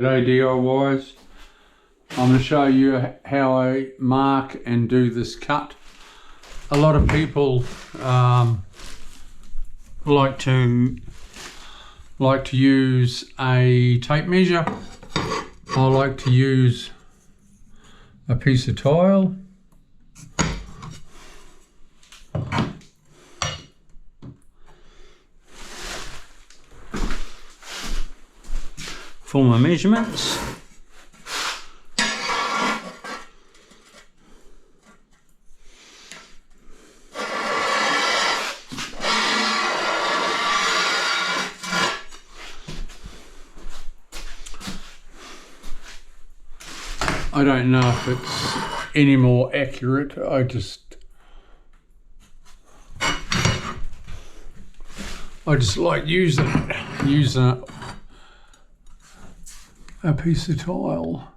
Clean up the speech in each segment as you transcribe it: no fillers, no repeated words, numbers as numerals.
G'day DIYs, I'm going to show you how I mark and do this cut. A lot of people like to use a tape measure. I like to use a piece of tile. For my measurements. I don't know if it's any more accurate. I just like using a piece of tile.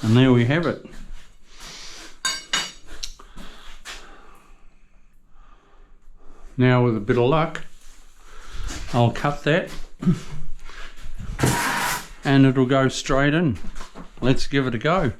And there we have it. Now with a bit of luck, I'll cut that and it'll go straight in. Let's give it a go.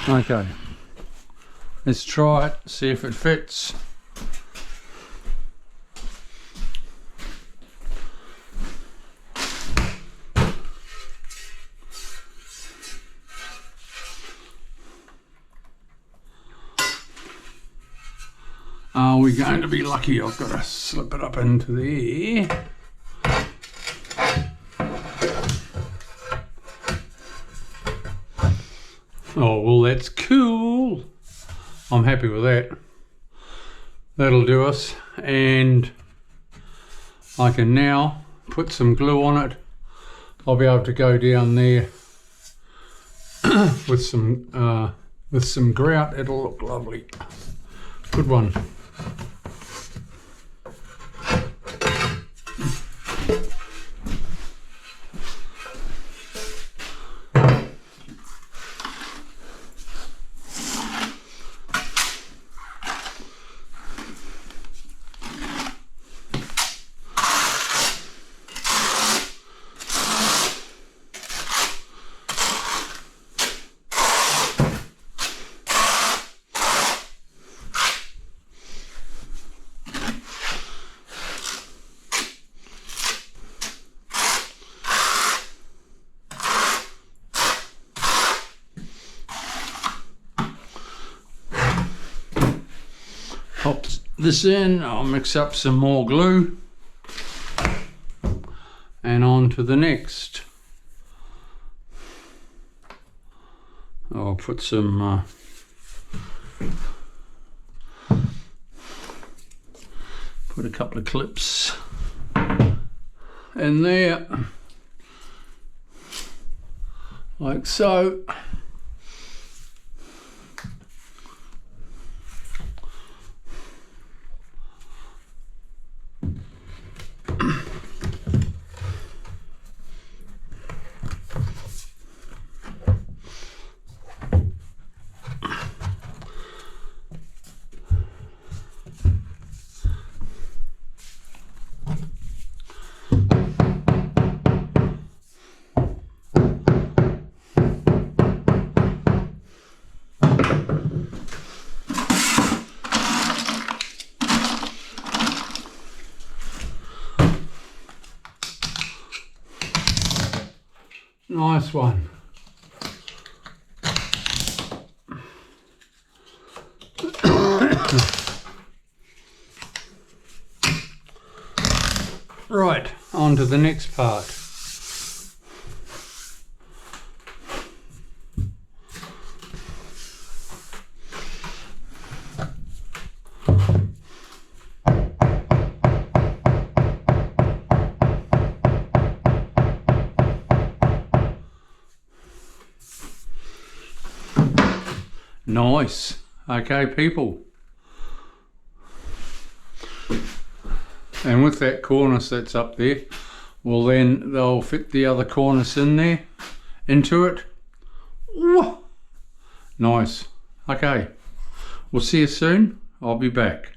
Okay, let's try it, see if it fits. Are we going to be lucky? I've got to slip it up into there. Oh, well, that's cool. I'm happy with that. That'll do us. And I can now put some glue on it. I'll be able to go down there with some grout. It'll look lovely. Good one. Pop this in, I'll mix up some more glue. and on to the next. I'll put some put a couple of clips in there, like so. Nice one. Right, on to the next part. Nice. Okay, people. And with that cornice that's up there, well then they'll fit the other cornice in there, into it. Whoa. Nice. Okay. We'll see you soon. I'll be back.